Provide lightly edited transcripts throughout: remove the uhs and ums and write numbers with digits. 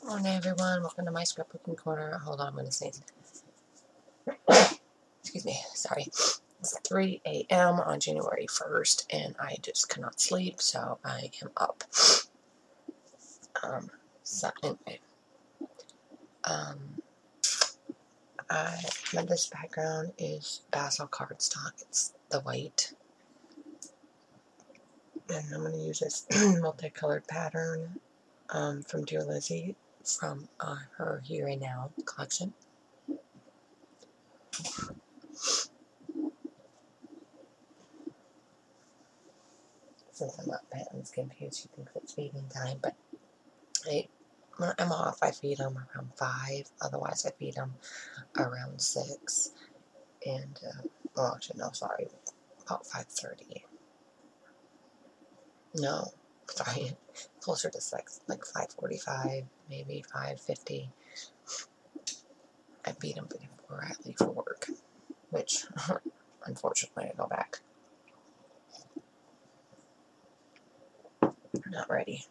Morning everyone, welcome to my scrapbooking corner. Hold on, I'm going to sneeze. Excuse me, sorry. It's 3 a.m. on January 1st and I just cannot sleep, so I am up. So anyway, this background is basil cardstock. It's the white. And I'm going to use this multicolored pattern from Dear Lizzie from her Here and Now collection. Since I'm not Patton's confused, she thinks it's feeding time, but when I'm off, I feed them around 5. Otherwise, I feed them around 6. And, well, actually, no, sorry, about 5:30. No, sorry, closer to 6, like 5:45, maybe 5:50. I feed them before I leave for work, which, unfortunately, I go back. I'm not ready.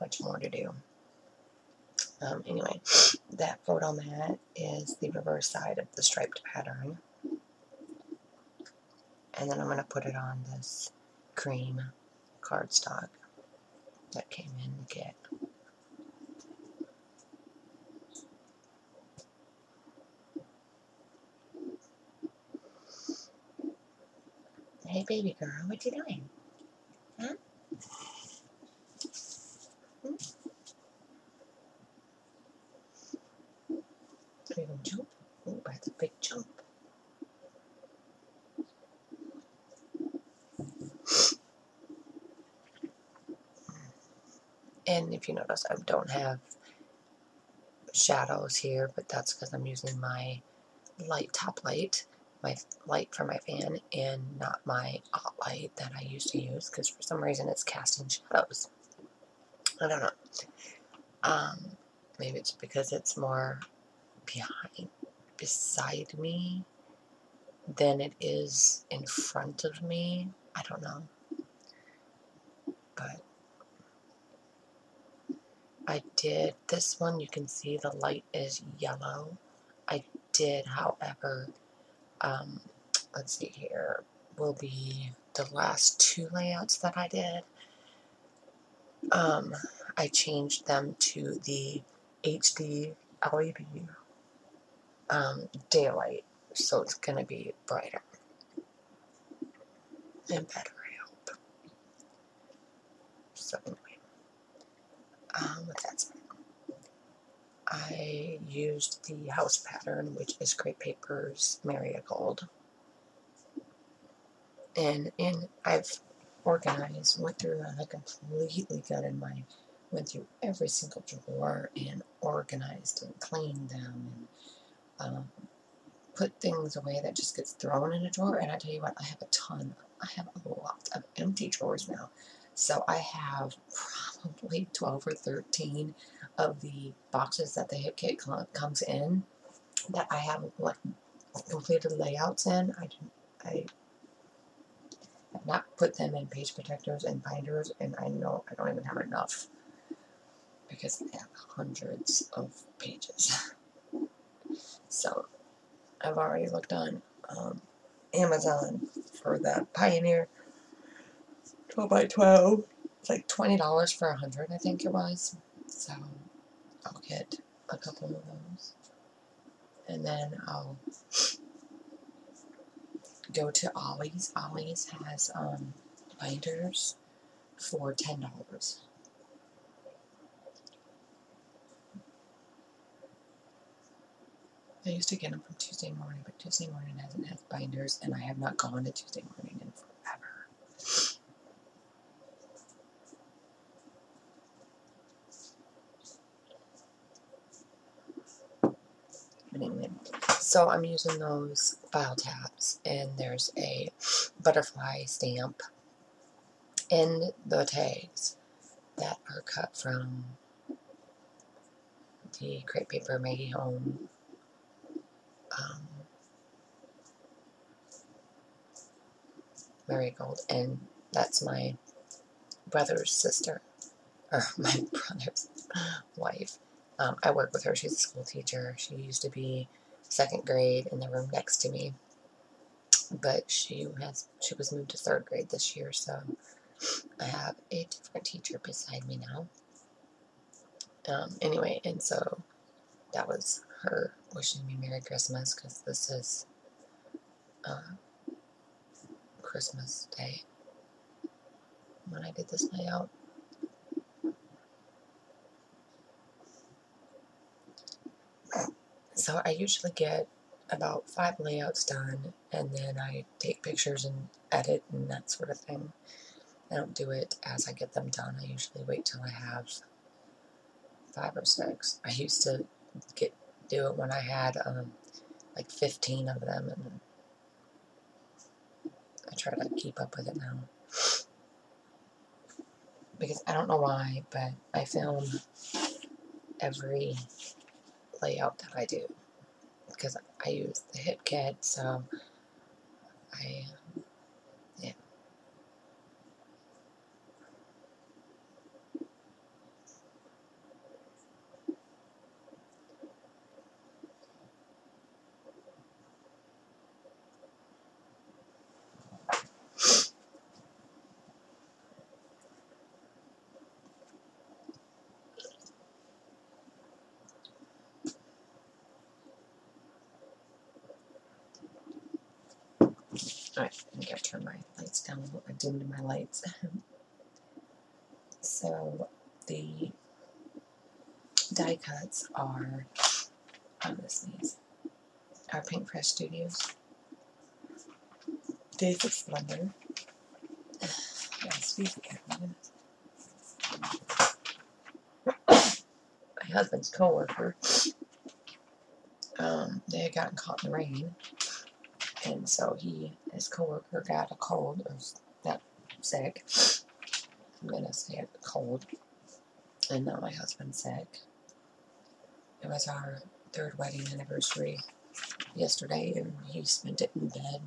Much more to do. Anyway, that photo mat is the reverse side of the striped pattern. And then I'm going to put it on this cream cardstock that came in the kit. Hey baby girl, what you doing? Huh? Hmm? Are you going to jump? Oh, that's a big jump. And if you notice, I don't have shadows here, but that's because I'm using my top light, my light for my fan, and not my hot light that I used to use, because for some reason it's casting shadows. I don't know. Maybe it's because it's more beside me than it is in front of me. I don't know. But I did this one. You can see the light is yellow. I did, however, let's see here, will be the last 2 layouts that I did. I changed them to the HD LED daylight, so it's going to be brighter and better, I hope. So anyway, with that said, I used the house pattern, which is Crepe Paper's Marigold. And I've organized, went through, and I completely went through every single drawer and organized and cleaned them and put things away that just gets thrown in a drawer. And I tell you what, I have a lot of empty drawers now. So I have probably 12 or 13 of the boxes that the Hip Kit comes in that I haven't completed layouts in. I have not put them in page protectors and binders, and I know I don't even have enough because I have hundreds of pages. So I've already looked on Amazon for that Pioneer 12x12. It's like $20 for 100, I think it was. So I'll get a couple of those, and then I'll go to Ollie's. Ollie's has binders for $10. I used to get them from Tuesday Morning, but Tuesday Morning hasn't had binders, and I have not gone to Tuesday Morning in forever. Anyway, so I'm using those file tabs, and there's a butterfly stamp in the tags that are cut from the Crepe Paper Maggie Home Marigold, and that's my brother's sister, or my brother's wife. I work with her. She's a school teacher. She used to be second grade in the room next to me, but she was moved to third grade this year, so I have a different teacher beside me now. Anyway, and so that was her wishing me Merry Christmas, because this is Christmas Day when I did this layout. So I usually get about 5 layouts done, and then I take pictures and edit and that sort of thing. I don't do it as I get them done. I usually wait till I have 5 or 6. I used to do it when I had like 15 of them, and I try to keep up with it now. Because I don't know why, but I film every layout that I do. Because I use the hip kit, so yeah. Alright, I think I've turned my lights down a little. I dimmed my lights. So the die cuts are on this sneeze. Our Paintbrush Studios. Days of Splendor. Yeah, squeeze the camera. My husband's co-worker. They had gotten caught in the rain, and so his co-worker got a cold, or got sick. I'm gonna say it, cold. And now my husband's sick. It was our 3rd wedding anniversary yesterday, and he spent it in bed.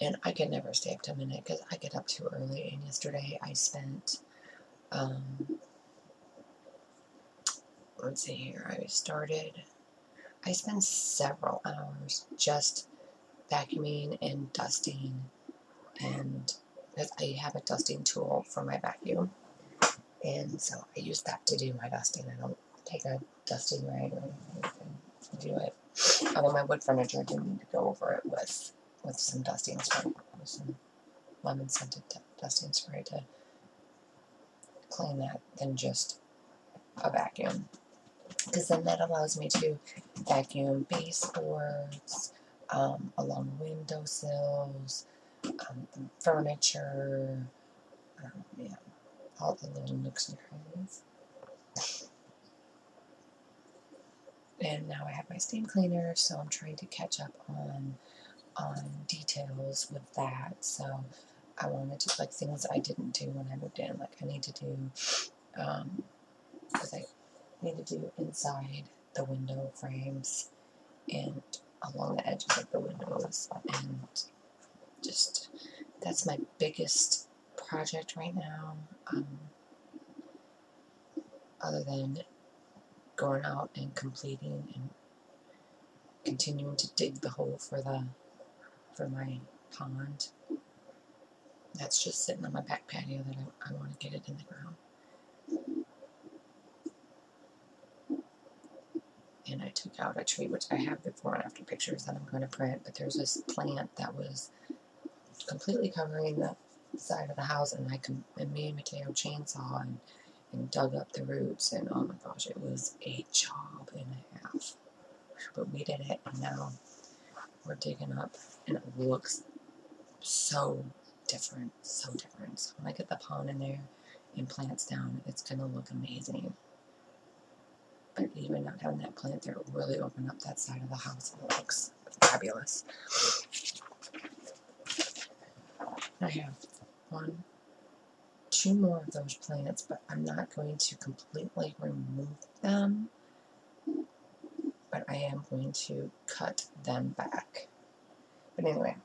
And I could never stay up to a minute because I get up too early. And yesterday I spent, let's see here, I spent several hours just vacuuming and dusting, and because I have a dusting tool for my vacuum, and so I use that to do my dusting. I don't take a dusting rag or anything to do it. Although my wood furniture, I do need to go over it with some dusting spray, with some lemon scented dusting spray to clean that than just a vacuum. Because then that allows me to vacuum baseboards, along windowsills, furniture, yeah, all the little nooks and crannies. And now I have my steam cleaner, so I'm trying to catch up on details with that. So I want to do like things I didn't do when I moved in. Like I need to do, because I need to do inside the window frames and along the edges of the windows, and just that's my biggest project right now. Other than going out and completing and continuing to dig the hole for my pond. That's just sitting on my back patio that I want to get it in the ground. And I took out a tree, which I have before and after pictures that I'm going to print, but there's this plant that was completely covering the side of the house, and me and Mateo chainsaw and dug up the roots, and oh my gosh, it was a job and a half. But we did it, and now we're digging up, and it looks so different, so different. So when I get the pond in there and plants down, it's going to look amazing. But even not having that plant there will really open up that side of the house, and it looks fabulous. I have 2 more of those plants, but I'm not going to completely remove them, but I am going to cut them back. But anyway,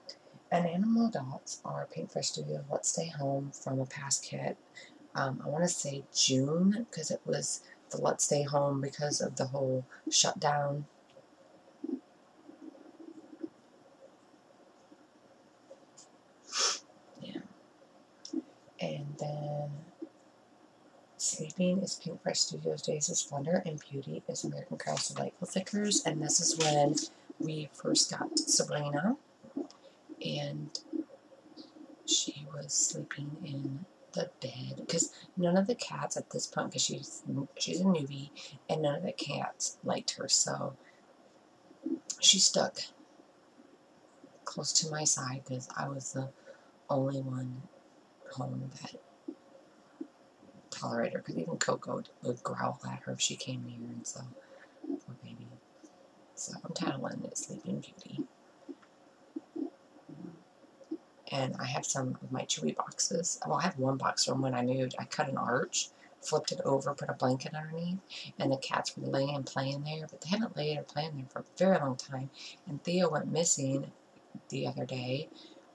and Animal Dots are Paintbrush Studio Let's Stay Home from a past kit. I want to say June, because it was the let's stay home because of the whole shutdown. Yeah. And then Sleeping is Pink Fresh Studios Days of Splendor, and Beauty is American Crafts Delightful Thickers. And this is when we first got Sabrina, and she was sleeping in the bed because none of the cats at this point, because she's a newbie, and none of the cats liked her, so she stuck close to my side because I was the only one home that tolerated her. Because even Coco would growl at her if she came near, and so poor baby. So I'm tattling at Sleeping Beauty. And I have some of my Chewy boxes. Well, I have one box from when I moved. I cut an arch, flipped it over, put a blanket underneath, and the cats were laying and playing there, but they haven't laid or playing there for a very long time. And Theo went missing the other day,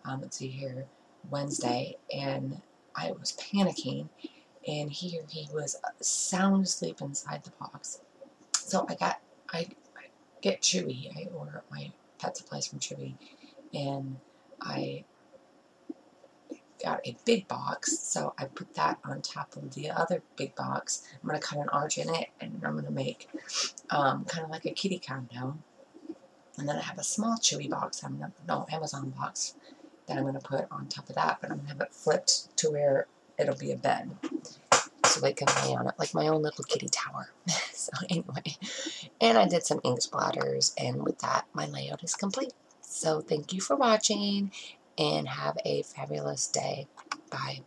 let's see here, Wednesday, and I was panicking, and here he was sound asleep inside the box. So I get Chewy. I order my pet supplies from Chewy, and I got a big box, so I put that on top of the other big box. I'm going to cut an arch in it, and I'm going to make kind of like a kitty condo. And then I have a small Chewy box, Amazon box, that I'm going to put on top of that, but I'm going to have it flipped to where it'll be a bed, so they can lay on it, like my own little kitty tower. So anyway, and I did some ink splatters, and with that, my layout is complete. So thank you for watching, and have a fabulous day. Bye.